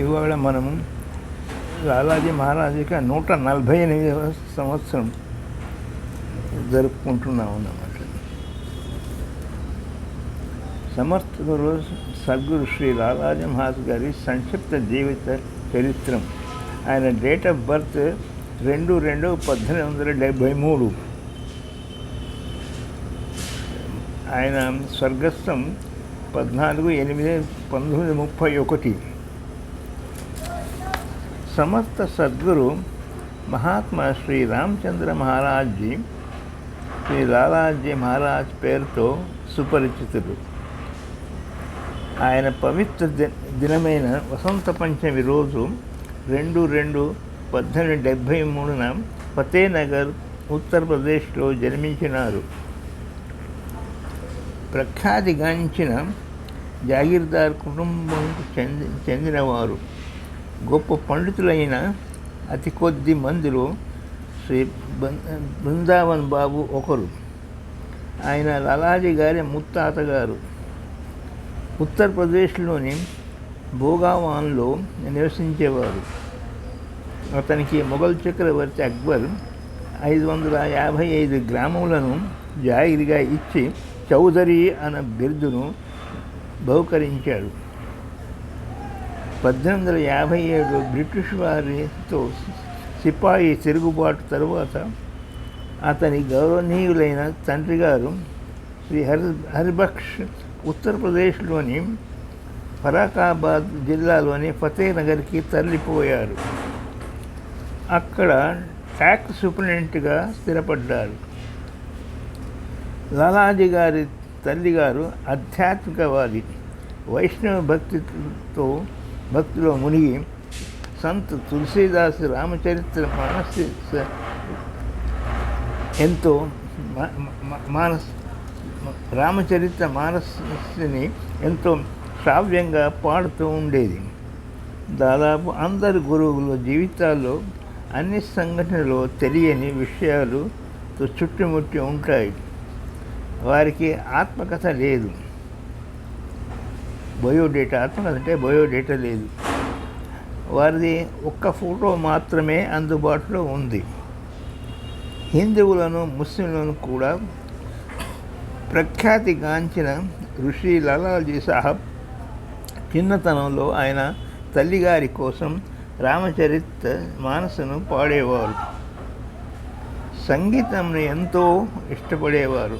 ఇవాళ మనము లాలాజీ మహారాజుకి 148వ సంవత్సరం జరుపుకుంటున్నాము అన్నమాట. సమర్థ గురు సద్గురు శ్రీ లాలాజీ మహారాజ్ గారి సంక్షిప్త జీవిత చరిత్రం. ఆయన డేట్ ఆఫ్ బర్త్ 2/2/1873. ఆయన స్వర్గస్థం 14/8/1931. సమర్థ సద్గురు మహాత్మా శ్రీ రామచంద్ర మహారాజ్జీ శ్రీ లాలాజీ మహారాజ్ పేరుతో సుపరిచితుడు. ఆయన పవిత్ర దినమైన వసంత పంచమి రోజు 2/2/1873 ఫతేనగర్ ఉత్తరప్రదేశ్లో జన్మించినారు. ప్రఖ్యాతిగాంచిన జాగీర్దార్ కుటుంబంకు చెందినవారు. గొప్ప పండితులైన అతి కొద్ది మందిలో శ్రీ బృందావన్ బాబు ఒకరు. ఆయన లాలాజీ గారి ముత్తాతగారు. ఉత్తరప్రదేశ్లోని భోగావాన్లో నివసించేవారు. అతనికి మొఘల్ చక్రవర్తి అక్బర్ 555 గ్రామములను జాగిరిగా ఇచ్చి చౌదరి అన్న బిరుదును బహుకరించాడు. 1857 బ్రిటిష్ వారితో సిపాయి తిరుగుబాటు తరువాత అతని గౌరవనీయులైన తండ్రి గారు శ్రీ హరిబక్ష్ ఉత్తరప్రదేశ్లోని ఫరూఖాబాద్ జిల్లాలోని ఫతేనగర్కి తరలిపోయారు. అక్కడ ట్యాక్స్ సూపరింటెండెంట్గా స్థిరపడ్డారు. లాలాజీ గారి తల్లిగారు ఆధ్యాత్మికవాది. వైష్ణవ భక్తిలో మునిగి సంత్ తులసీదాస్ రామచరిత్ర మానస్ని ఎంతో శ్రావ్యంగా పాడుతూ ఉండేది. దాదాపు అందరు గురువుల జీవితాల్లో అన్ని సంఘటనలో తెలియని విషయాలు చుట్టుముట్టి ఉంటాయి. వారికి ఆత్మకథ లేదు. ఆత్మకథ అంటే బయోడేటా లేదు. వారిది ఒక్క ఫోటో మాత్రమే అందుబాటులో ఉంది. హిందువులను ముస్లింలను కూడా ప్రఖ్యాతిగాంచిన ఋషి లాలాజీ సాహబ్ చిన్నతనంలో ఆయన తల్లిగారి కోసం రామచరిత మానసను పాడేవారు. సంగీతంను ఎంతో ఇష్టపడేవారు.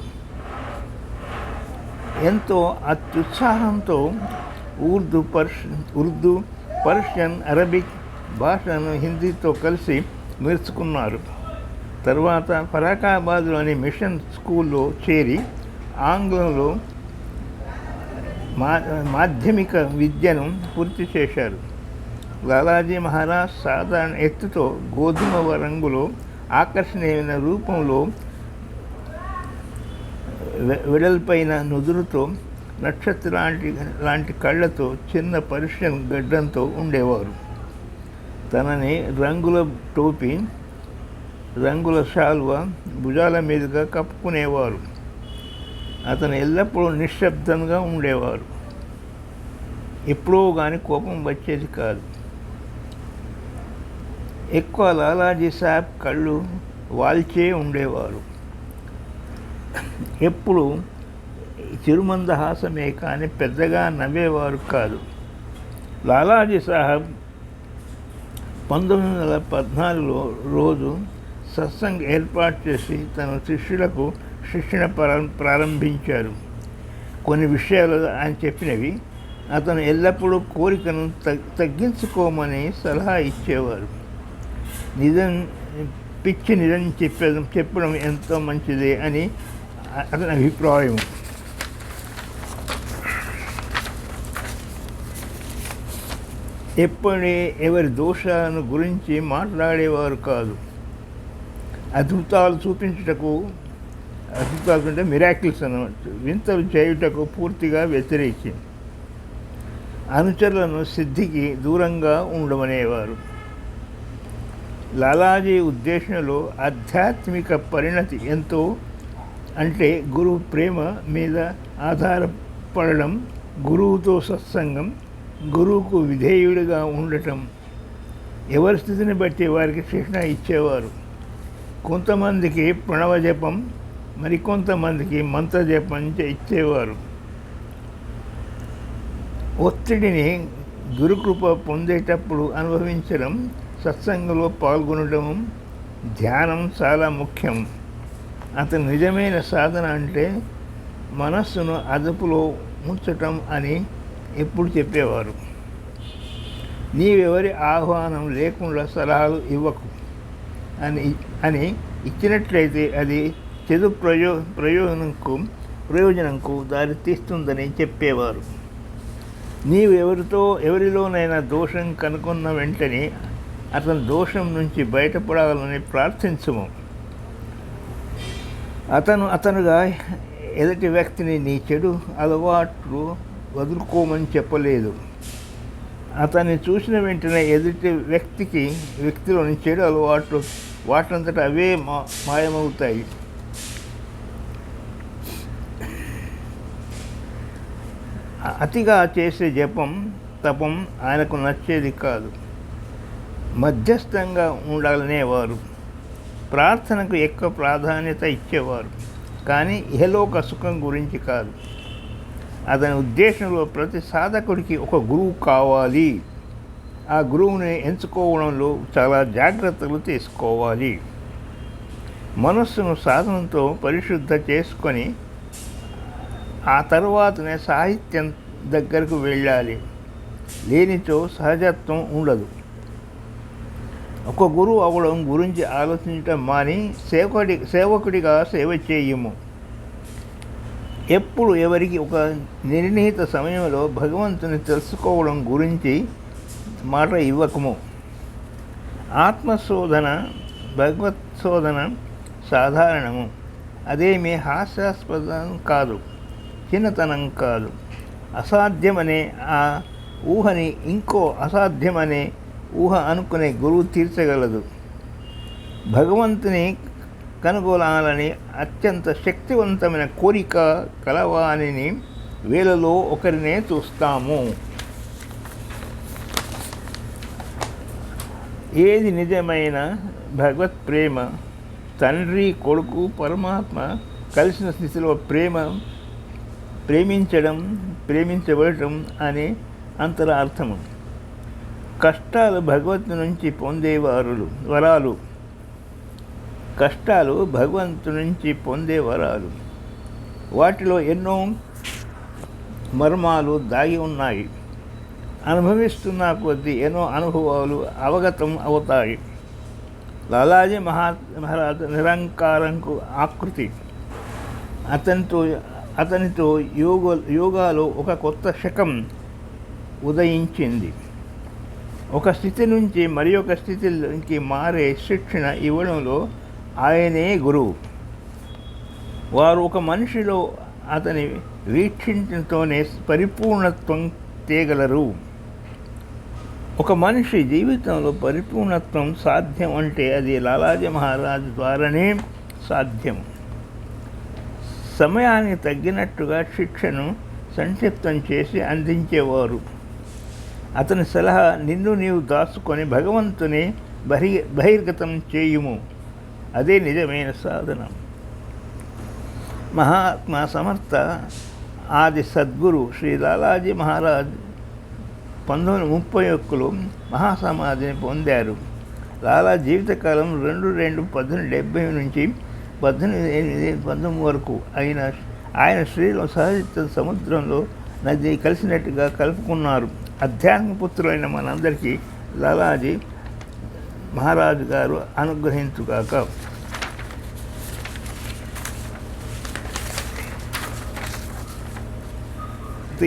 ఎంతో అత్యుత్సాహంతో ఉర్దూ, పర్షియన్, అరబిక్ భాషను హిందీతో కలిసి నేర్చుకున్నారు. తర్వాత ఫరూఖాబాద్లోని మిషన్ స్కూల్లో చేరి ఆంగ్లంలో మాధ్యమిక విద్యను పూర్తి చేశారు. లాలాజీ మహారాజ్ సాధారణ ఎత్తుతో గోధుమ రంగులో ఆకర్షణీయమైన రూపంలో వెడల్పైన నుదురుతో నక్షత్ర లాంటి కళ్ళతో చిన్న పర్షియన్ గడ్డంతో ఉండేవారు. తనని రంగుల టోపీ, రంగుల శాల్వా భుజాల మీదుగా కప్పుకునేవారు. అతను ఎల్లప్పుడూ నిశ్శబ్దంగా ఉండేవారు. ఎప్పుడో కానీ కోపం వచ్చేది కాదు. ఎక్కువ లాలాజీ సాహెబ్ కళ్ళు వాల్చే ఉండేవారు. ఎప్పుడు చిరుమందహాసమే కానీ పెద్దగా నవ్వేవారు కాదు. లాలాజీ సాహెబ్ 1914 రోజు సత్సంగ్ ఏర్పాటు చేసి తన శిష్యులకు శిక్షణ ప్రారంభించారు. కొన్ని విషయాలు ఆయన చెప్పినవి అతను ఎల్లప్పుడూ కోరికను తగ్గించుకోమని సలహా ఇచ్చేవారు. నిజం చెప్పడం ఎంతో మంచిదే అని అతని అభిప్రాయం. ఎవరి దోషాలను గురించి మాట్లాడేవారు కాదు. అద్భుతాలు అంటే మిరాకిల్స్ అన్నమాట, వింతలు చేయుటకు పూర్తిగా వ్యతిరేకి. అనుచరులను సిద్ధికి దూరంగా ఉండమనేవారు. లాలాజీ ఉద్దేశంలో ఆధ్యాత్మిక పరిణతి ఎంతో అంటే గురువు ప్రేమ మీద ఆధారపడడం, గురువుతో సత్సంగం, గురువుకు విధేయుడిగా ఉండటం. ఎవరి స్థితిని బట్టి వారికి శిక్షణ ఇచ్చేవారు. కొంతమందికి ప్రణవ జపం, మరికొంతమందికి మంత్ర జపం ఇచ్చేవారు. ఒత్తిడిని గురుకృప పొందేటప్పుడు అనుభవించడం, సత్సంగంలో పాల్గొనడం, ధ్యానం చాలా ముఖ్యం. అతని నిజమైన సాధన అంటే మనస్సును అదుపులో ఉంచటం అని ఎప్పుడు చెప్పేవారు. నీవెవరి ఆహ్వానం లేకుండా సలహాలు ఇవ్వకు అని ఇచ్చినట్లయితే అది చెడు ప్రయోజనంకు దారి తీస్తుందని చెప్పేవారు. నీవు ఎవరిలోనైనా దోషం కనుక్కున్న వెంటనే అతని దోషం నుంచి బయటపడాలని ప్రార్థించము. అతనుగా ఎదుటి వ్యక్తిని నీ చెడు అలవాట్లు వదులుకోమని చెప్పలేదు. అతన్ని చూసిన వెంటనే ఎదుటి వ్యక్తిలోని చెడు అలవాట్లు వాటంతట అవే మాయమవుతాయి. అతిగా చేసే జపం, తపం ఆయనకు నచ్చేది కాదు. మధ్యస్థంగా ఉండాలనేవారు. ప్రార్థనకు ఎక్కువ ప్రాధాన్యత ఇచ్చేవారు, కానీ ఇహలోక సుఖం గురించి కాదు. అతని ఉద్దేశంలో ప్రతి సాధకుడికి ఒక గురువు కావాలి. ఆ గురువుని ఎంచుకోవడంలో చాలా జాగ్రత్తలు తీసుకోవాలి. మనస్సును సాధనతో పరిశుద్ధ చేసుకొని ఆ తరువాతనే సాహిత్యం దగ్గరకు వెళ్ళాలి. లేనిచో సహజత్వం ఉండదు. ఒక గురువు అవ్వడం గురించి ఆలోచించటం మాని సేవకుడిగా సేవ చేయము. ఎప్పుడు ఎవరికి ఒక నిర్ణీత సమయంలో భగవంతుని తెలుసుకోవడం గురించి మాట ఇవ్వకము. ఆత్మశోధన, భగవత్ శోధన సాధారణము. అదేమీ హాస్యాస్పదం కాదు, చిన్నతనం కాదు. అసాధ్యమనే ఆ ఊహని ఇంకో అసాధ్యమనే ఊహ అనుకునే గురువు తీర్చగలదు. భగవంతుని కనుగొనాలని అత్యంత శక్తివంతమైన కోరిక కలవానిని వేలలో ఒకరినే చూస్తాము. ఏది నిజమైన భగవత్ ప్రేమ? తండ్రి, కొడుకు, పరమాత్మ కలిసిన స్థితిలో ప్రేమించబడటం అనే అంతరార్థము. కష్టాలు భగవంతు నుంచి పొందే వరాలు. కష్టాలు భగవంతు నుంచి పొందే వరాలు. వాటిలో ఎన్నో మర్మాలు దాగి ఉన్నాయి. అనుభవిస్తున్న కొద్దీ ఎన్నో అనుభవాలు అవగతం అవుతాయి. లాలాజీ మహారాజ్ నిరంకారంకు ఆకృతి. అతనితో యోగాలో ఒక కొత్త శకం ఉదయించింది. ఒక స్థితి నుంచి మరి ఒక స్థితికి మారే శిక్షణ ఇవ్వడంలో ఆయనే గురువు. వారు ఒక మనిషిలో అతని వీక్షించడంతోనే పరిపూర్ణత్వం తేగలరు. ఒక మనిషి జీవితంలో పరిపూర్ణత్వం సాధ్యం అంటే అది లాలాజీ మహారాజ్ ద్వారానే సాధ్యం. సమయానికి తగ్గినట్టుగా శిక్షను సంక్షిప్తం చేసి అందించేవారు. అతని సలహా, నిన్ను నీవు దాచుకొని భగవంతుని బహిర్గతం చేయుము. అదే నిజమైన సాధన. మహాత్మా సమర్థ ఆది సద్గురు శ్రీ లాలాజీ మహారాజ్ 1931లో మహాసమాధిని పొందారు. లాలా జీవితకాలం 2/2/1870 నుంచి 18/8/19 వరకు ఆయన శ్రీలో సహజ సముద్రంలో నది కలిసినట్టుగా కలుపుకున్నారు. అధ్యాత్మపుత్రులైన మనందరికీ లాలాజీ మహారాజు గారు అనుగ్రహించుగాక.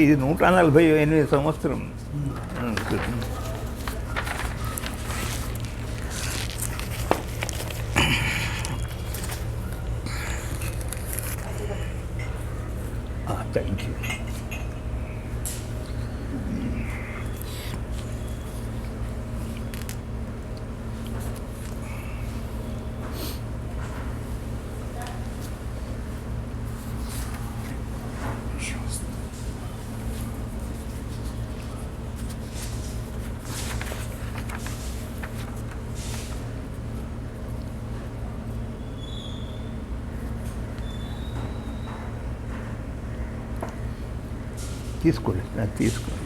ఇది 148 సంవత్సరం. Thank you. తీసుకోండి, అది తీసుకోండి.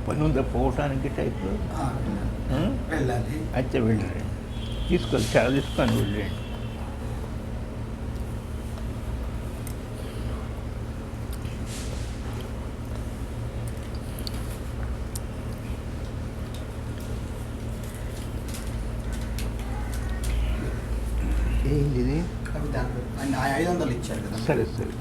పని ఉందా పోవటానికి టైప్లో? వెళ్ళాలి. అయితే వెళ్ళండి, తీసుకోండి, చాలా తీసుకొని వెళ్ళండి. ఏంది ఇది? అవి దాంట్లో ఆయన 500 ఇచ్చారు కదా. సరే సరే.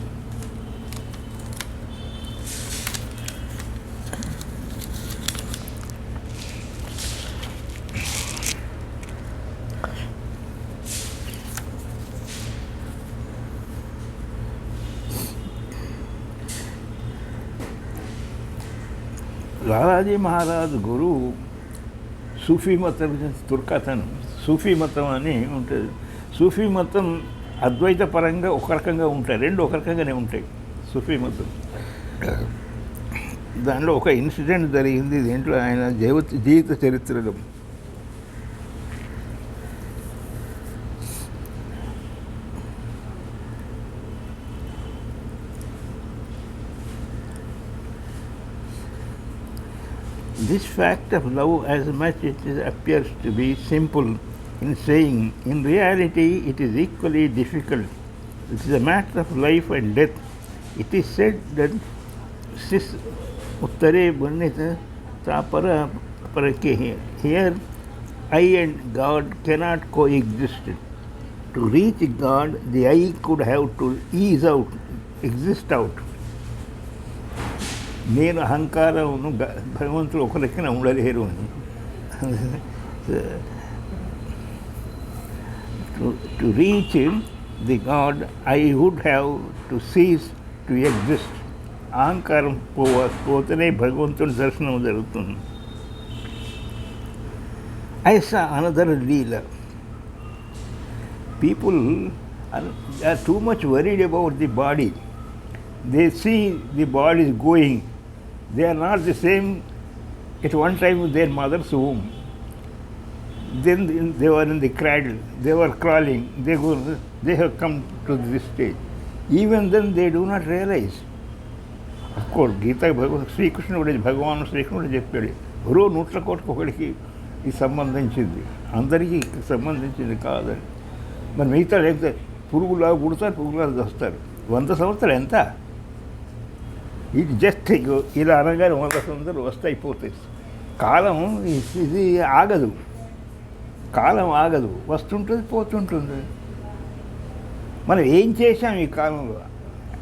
లాలాజీ మహారాజ్ గురువు సూఫీ మతం, తుర్కతన్ సూఫీ మతం అని ఉంటుంది. సూఫీ మతం అద్వైత పరంగా ఒక రకంగా ఉంటాయి, రెండు ఒక రకంగానే ఉంటాయి. సూఫీ మతం దానిలో ఒక ఇన్సిడెంట్ జరిగింది దీంట్లో ఆయన జీవిత చరిత్రలో. This fact of love, as much as it appears to be simple in saying, in reality it is equally difficult. It is a matter of life and death. It is said that sis uttare burnita tapara parake. Here I and God cannot coexist. To reach God, the I could have to ease out, exist out. నేను అహంకారమును భగవంతుడు ఒక లెక్కన ఉండలేరు అని. To reach the god I would have to cease to exist. అహంకారం పోతేనే భగవంతుని దర్శనం జరుగుతుంది. ఐసా another leela. People are too much worried about the body. They see the body is going. They are not the same at one time with their mother's womb. Then they were in the cradle. They were crawling. They have come to this stage. Even then they do not realize. Of course, Gita శ్రీకృష్ణుడు భగవాన్ శ్రీకృష్ణుడు చెప్పాడు, గురువు 100 కోట్ల ఒకడికి ఇది సంబంధించింది, అందరికీ సంబంధించింది కాదని. మరి మిగతా లేకపోతే పురుగులా పుడతారు, పురుగులా వస్తారు. 100 సంవత్సరాలు ఎంత? ఇది జస్ట్ ఇలా అనగానే 100 సంవత్సరాలు వస్తాయిపోతాయి. కాలం ఇది ఆగదు, కాలం ఆగదు, వస్తుంటుంది పోతుంటుంది. మనం ఏం చేశాం ఈ కాలంలో?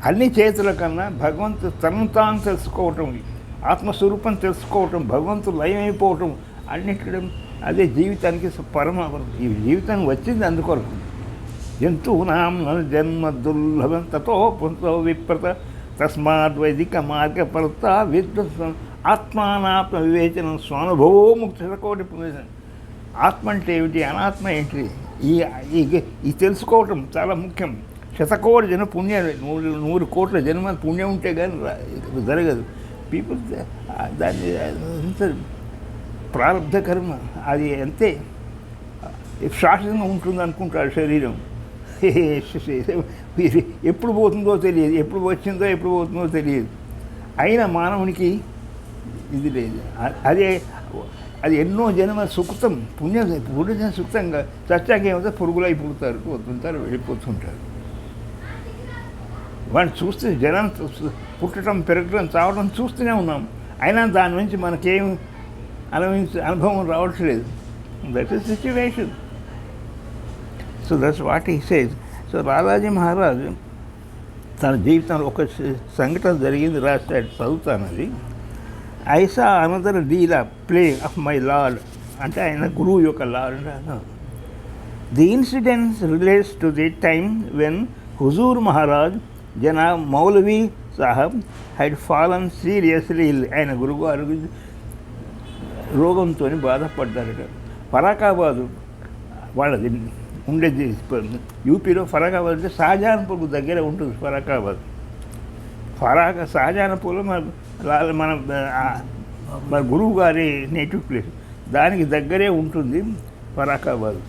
అన్ని చేతుల కన్నా భగవంతు తనను తాను తెలుసుకోవటం, ఆత్మస్వరూపం తెలుసుకోవటం, భగవంతుడు లయమైపోవటం, అన్నిటి అదే జీవితానికి ఈ జీవితానికి వచ్చింది అందుకొరకు. జంతువునాం జన్మ దుర్లభం తతో పుంసో విప్రత తస్మాత్ వైదిక మార్గపరత విద్వత్సం ఆత్మానాత్మ వివేచనం స్వానుభవో ముక్తి శతకోటి పుణ్యం. ఆత్మ అంటే ఏమిటి, అనాత్మ ఏంటి, ఈ తెలుసుకోవటం చాలా ముఖ్యం. 100 కోటి జన్మ పుణ్యం, 100 కోట్ల జన్మ పుణ్యం ఉంటే కానీ జరగదు. పీపుల్ దాన్ని ప్రారంభ కర్మ అది అంతే శాశ్వతంగా ఉంటుంది అనుకుంటారు శరీరం. ఎప్పుడు పోతుందో తెలియదు, ఎప్పుడు వచ్చిందో ఎప్పుడు పోతుందో తెలియదు. అయినా మానవునికి ఇది లేదు. అది ఎన్నో జన్మ సుకృతం, పుణ్యం సుకృతంగా చచ్చాక ఏమైతే పురుగులై పుడతారు, పోతుంటారు, వెళ్ళిపోతుంటారు. వాడిని చూస్తే జనం పుట్టడం, పెరగడం, చావడం చూస్తూనే ఉన్నాం. అయినా దాని నుంచి మనకేం అనుభవం రావట్లేదు. That is situation. So that's what he says. So Radhaji Maharaj తన జీవితంలో ఒక సంఘటన జరిగింది రాశాడు, చదువుతాను అది. ఐసా another leela play of my lord అంటే ఆయన గురువు యొక్క lord. The incidents relates to the time when Huzur Maharaj Janab Maulvi Sahab had fallen seriously ill. ఆయన గురువుగారు రోగంతో బాధపడ్డారట. ఫరాకాబాదు వాళ్ళది ఉండేది, యూపీలో ఫరాకాబాద్ అంటే షాజహాన్పూర్ దగ్గర ఉంటుంది. షాజహాన్పూర్లో మన గురువు గారి నేటివ్ ప్లేస్, దానికి దగ్గరే ఉంటుంది ఫరాకాబాద్.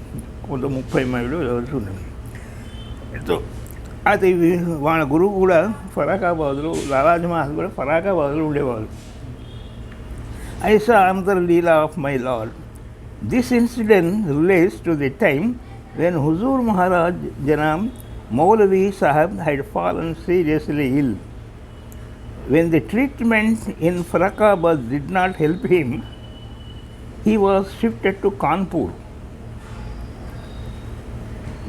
కొంత 30 మైళ్ళు ఉంటుంది. ఎంతో అది వాళ్ళ గురువు కూడా ఫరాకాబాద్లో, లాలాజీ మహారాజ్ కూడా ఫరాకాబాద్లో ఉండేవాళ్ళు. ఐసా another leela of my lord. This incident relates to the time when Huzur Maharaj Janab Maulavi Sahab had fallen seriously ill. When the treatment in Farakabad did not help him, he was shifted to Kanpur.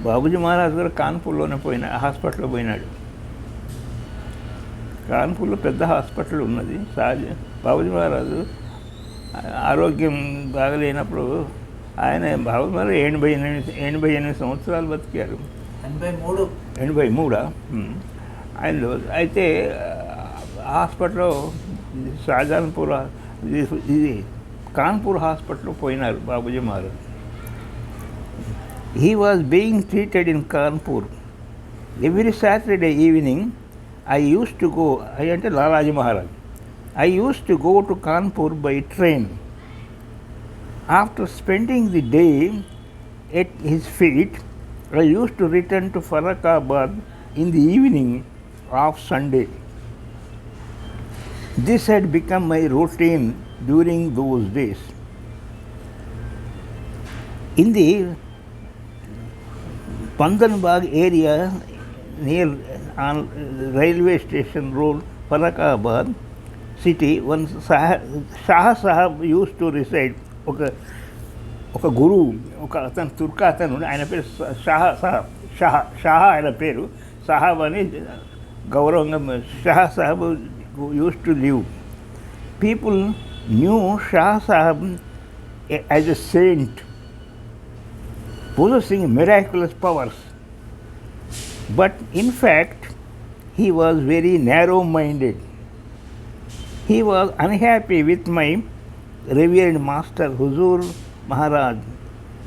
Babuji Maharaj గారు కాన్పూర్లోనే హాస్పిటల్లో పోయినాడు. కాన్పూర్లో పెద్ద hospital ఉన్నది. బాబుజీ మహారాజు ఆరోగ్యం బాగలేనప్పుడు ఆయన బాబుజీ మహారాజ్ 88 సంవత్సరాలు బతికారు. 83 ఆయనలో. అయితే హాస్పిటల్లో షాజహాన్పూర్ ఇది కాన్పూర్ హాస్పిటల్లో పోయినారు Babuji Maharaj. He was being treated in Kanpur. Every Saturday evening, I used to go, అంటే Lalaji Maharaj, I used to go to Kanpur by train. After spending the day at his feet, I used to return to Farakabad in the evening of Sunday. This had become my routine during those days. In the Pandanbag area near on railway station road, Farakabad city, one Shah Sahab used to reside. ఒక గురువు, ఒక అతను తుర్కా అతను, ఆయన పేరు షాహా ఆయన పేరు సాహబ్ అని గౌరవంగా Shah Sahab used to live. People knew Shah Sahab as a saint possessing miraculous powers, but in fact he was very narrow-minded. He was unhappy with my revered master Huzur Maharaj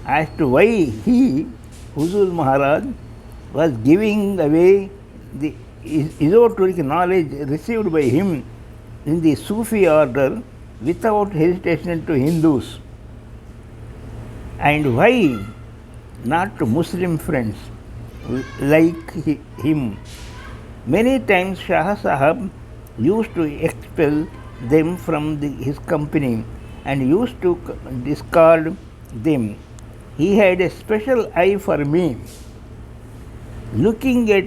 as to why he, Huzur Maharaj, was giving away the esoteric knowledge received by him in the Sufi order without hesitation to Hindus, and why not to Muslim friends like him. Many times Shah Sahab used to expel them from his company and used to discard them. He had a special eye for me. Looking at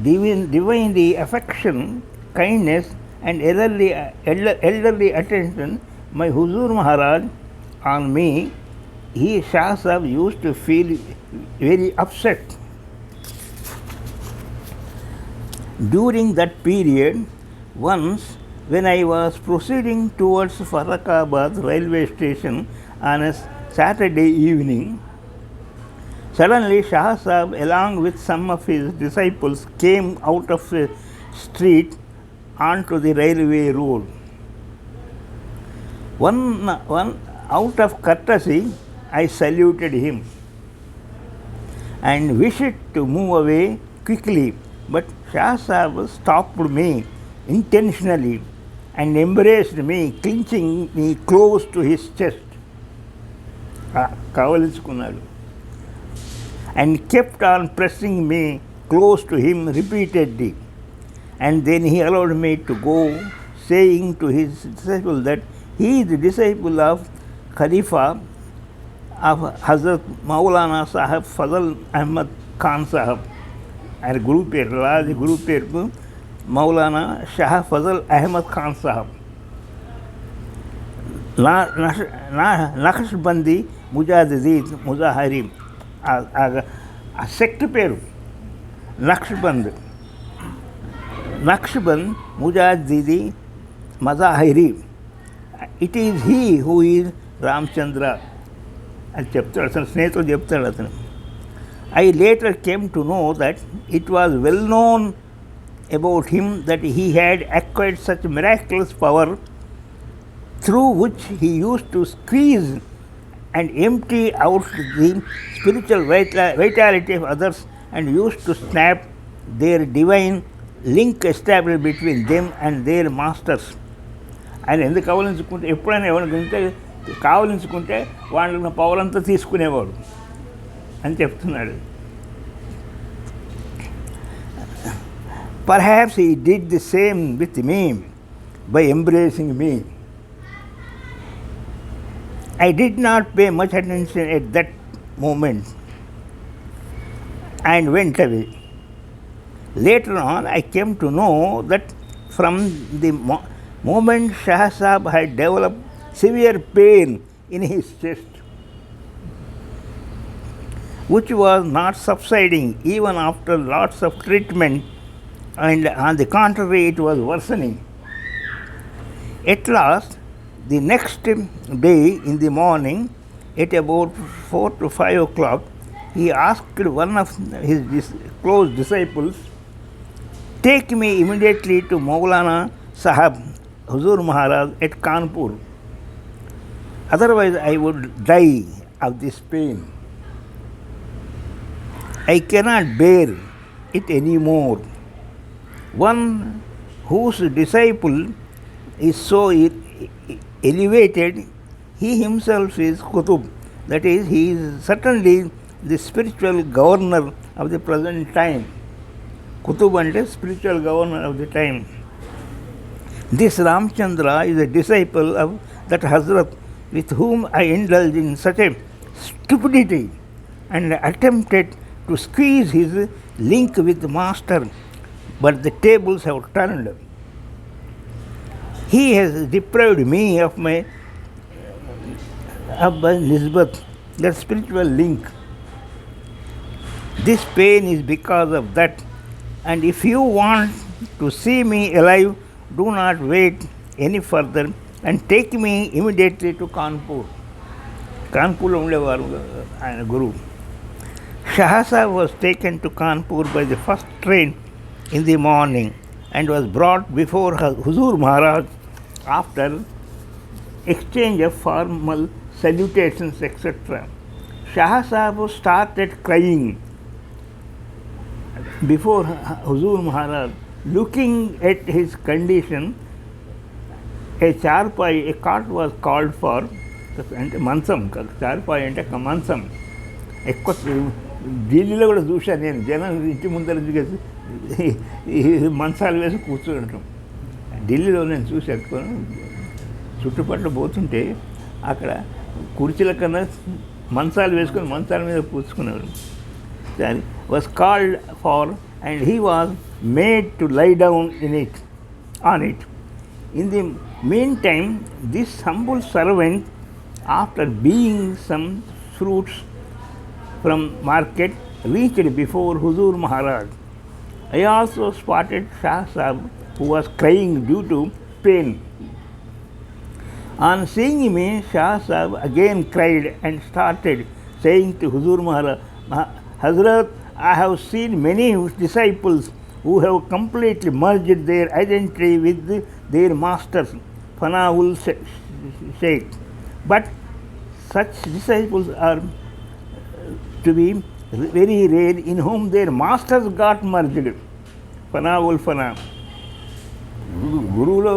divinely affection, kindness, and elderly attention, my Huzur Maharaj on me, he Shah Sahab used to feel very upset. During that period, once when I was proceeding towards Farakabad railway station on a Saturday evening, suddenly Shah Sahab along with some of his disciples came out of the street onto the railway road. One out of courtesy, I saluted him and wished to move away quickly, but Shah Sahab stopped me intentionally and embraced me, clinching me close to his chest. And kept on pressing me close to him repeatedly. And then he allowed me to go, saying to his disciple that he is the disciple of Khalifa of Hazrat Maulana Sahib Fazal Ahmad Khan Sahib. And Guru Pir Maulana Shah Fazal Ahmad Khan Sahib. Naqshbandi Mujahideen Muzahiri. A sect peru. Naqshband Mujahideen Mazahiri. It is he who is Ramchandra. I later came to know that it was well known about him that he had acquired such miraculous power through which he used to squeeze and empty out the spiritual vitality of others and used to snap their divine link established between them and their masters. ఆయన ఎందుకు కావాలించుకుంటే ఎప్పుడైనా ఎవరికంటే కావాలించుకుంటే వాళ్ళ power అంతా తీసుకునేవాడు అని చెప్తున్నాడు. Perhaps he did the same with me by embracing me. I did not pay much attention at that moment and went away. Later on, I came to know that from the moment Shah Sahab had developed severe pain in his chest, which was not subsiding even after lots of treatment, and on the contrary, it was worsening. At last, the next day in the morning, at about 4 to 5 o'clock, he asked one of his close disciples, "Take me immediately to Maulana Sahab, Huzur Maharaj at Kanpur. Otherwise, I would die of this pain. I cannot bear it anymore." One whose disciple is so elevated, he himself is Qutub. That is, he is certainly the spiritual governor of the present time. Qutub ante spiritual governor of the time. This Ramchandra is a disciple of that Hazrat with whom I indulged in such a stupidity and attempted to squeeze his link with the master, but the tables have turned. He has deprived me of my nisbat, that spiritual link. This pain is because of that, and if you want to see me alive, do not wait any further and take me immediately to Kanpur. Kanpur undevaru ayana Guru. Shah Sahab was taken to Kanpur by the first train in the morning and was brought before Huzur Maharaj after exchange of formal salutations, etc. Shah Sahib started crying before Huzur Maharaj. Looking at his condition, a charpai, a cot was called for, అంటే మంచం చార్పాయి అంటే మంచం ఎక్కువ ఢిల్లీలో కూడా చూశాను నేను. జనం ఇంటి ముందర ఈ మంచాలు వేసి కూర్చుంటాం. ఢిల్లీలో నేను చూసి ఎక్కువను చుట్టుపక్కల పోతుంటే అక్కడ కుర్చీల కన్నా మంచాలు వేసుకొని మంచాల మీద కూర్చుకునేవారు. Was called for and he was made to lie down on it. In the meantime, this humble servant, after being some fruits from market, reached before Huzur Maharaj. I also spotted Shah Sahib, who was crying due to pain. On seeing me, Shah Sahib again cried and started saying to Huzur Maharaj, Hazrat, I have seen many disciples who have completely merged their identity with their masters, Fanaul Sheikh. But such disciples are to be very rare in whom their masters got merged. Fanaul Fana. గురువులో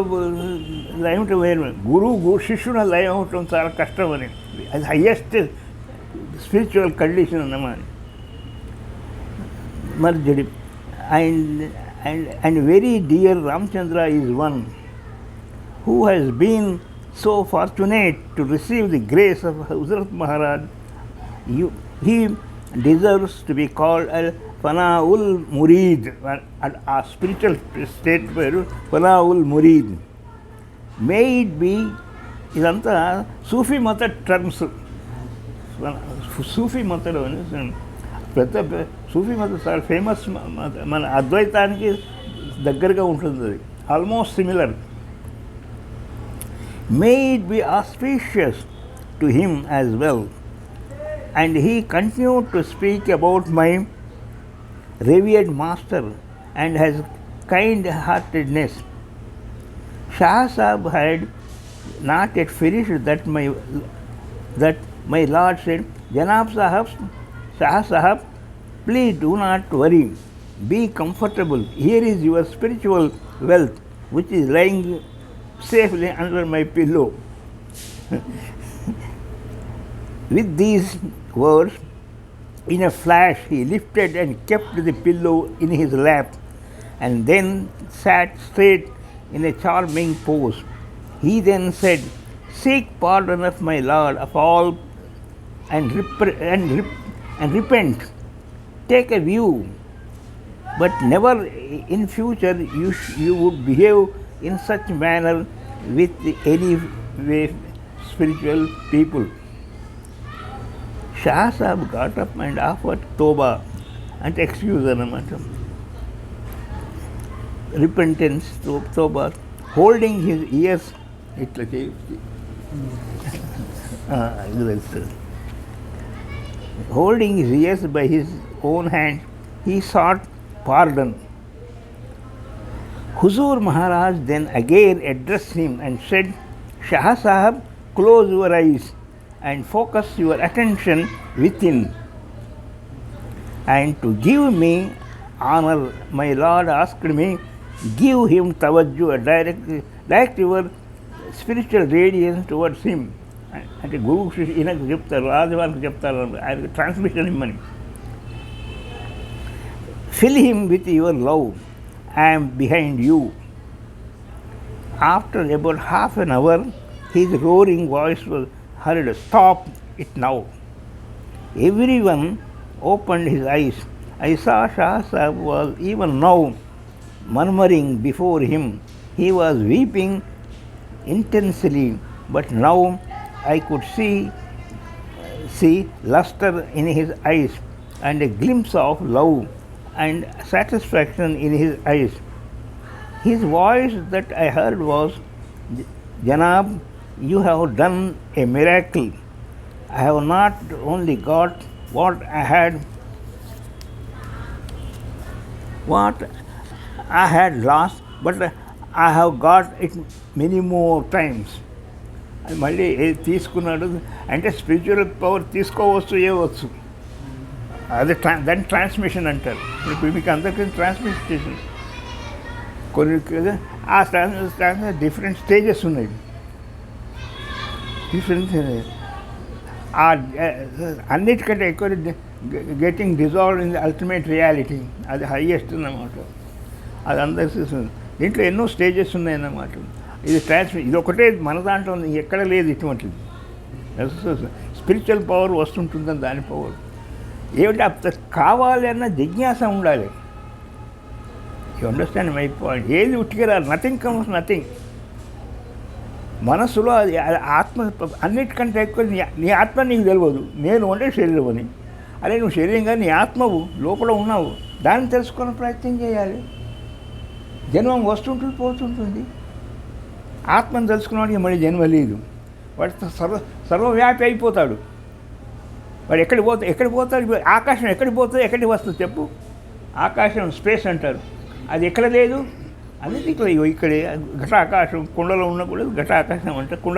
లయం వేరు. గురువు శిష్యుడు లయం అవటం చాలా కష్టం అని, అది హయ్యెస్ట్ స్పిరిచువల్ కండిషన్ అన్నమాట. Merged. And very dear Ramchandra is one who has been so fortunate to receive the grace of Hazrat Maharaj. He deserves to be called al Fanaul Murid, a spiritual state where Fanaul Murid. May it be, ఇదంతా సూఫీ మత terms. సూఫీ మతలో పెద్ద సూఫీ మతం చాలా famous, మన అద్వైతానికి దగ్గరగా ఉంటుంది అది, almost similar. May it be auspicious to him as well. And he continued to speak about my revered master and his kind-heartedness. Shah Sahib had not yet finished that my lord said, Janab Sahib, Shah Sahib, please do not worry, be comfortable. Here is your spiritual wealth which is lying safely under my pillow. With these words, in a flash, he lifted and kept the pillow in his lap, and then sat straight in a charming pose. He then said, Seek pardon of my lord of all and repent. Take a view, but never in future you would behave in such manner with any spiritual people. Shah Sahib got up and offered Toba and excuse anamata. Repentance, Toba, holding his ears, holding his ears by his own hand, he sought pardon. Huzur Maharaj then again addressed him and said, Shah Sahib, close your eyes and focus your attention within. And to give me honor, my lord asked me, give him tawajjuh, direct your spiritual radiance towards him. అంటే గురువు ఈయనకు చెప్తారు, రాజవారికి చెప్తారు, ఆయనకు transmission ఇమ్మని. Fill him with your love, I am behind you. After about half an hour, his roaring voice was heard, Stop it now. Everyone opened his eyes. I saw Shah Sahib was even now murmuring before him. He was weeping intensely, but now I could see luster in his eyes and a glimpse of love and satisfaction in his eyes. His voice that I heard was, Janab, you have done a miracle. I have not only got what I had lost, but I have got it many more times. అది మళ్ళీ తీసుకున్నాడు అంటే spiritual power తీసుకోవచ్చు ఇవ్వచ్చు, అది దాన్ని transmission అంటారు. ఇప్పుడు మీకు అందరికీ ట్రాన్స్మిషన్ కొన్ని ఆ డిఫరెంట్ స్టేజెస్ ఉన్నాయి. డిఫరెంట్ అన్నిటికంటే ఎక్కువ getting dissolve in the ultimate reality, అది హైయెస్ట్ అన్నమాట. అది అందరికీ తెలుస్తుంది. దీంట్లో ఎన్నో స్టేజెస్ ఉన్నాయన్నమాట. ఇది ఇది ఒకటే మన దాంట్లో ఉంది, ఎక్కడ లేదు ఇటువంటిది. స్పిరిచువల్ పవర్ వస్తుంటుందని దాని పవర్ ఏమిటి అంత కావాలి అన్న జిజ్ఞాస ఉండాలి. You understand my point. ఏది ఉట్టిగా నథింగ్ కమ్స్ నథింగ్. మనస్సులో అది ఆత్మ అన్నిటికంటే ఎక్కువ నీ ఆత్మ నీకు తెలియదు. నేను అంటే శరీరం అని, అదే నువ్వు శరీరంగా నీ ఆత్మవు లోపల ఉన్నావు, దాన్ని తెలుసుకునే ప్రయత్నం చేయాలి. జన్మం వస్తుంటుంది పోతుంటుంది. ఆత్మను తెలుసుకున్నవాడికి మళ్ళీ జన్మ లేదు. వాడు సర్వవ్యాపి అయిపోతాడు. వాడు ఎక్కడికి పోతాడు? ఆకాశం ఎక్కడికి పోతుంది, ఎక్కడికి వస్తుంది చెప్పు? ఆకాశం స్పేస్ అంటారు, అది ఎక్కడ లేదు. అన్నిటికీ ఇక్కడే ఘటాకాశం, కుండలో ఉన్న కూడా ఘటాకాశం అంటే కుండ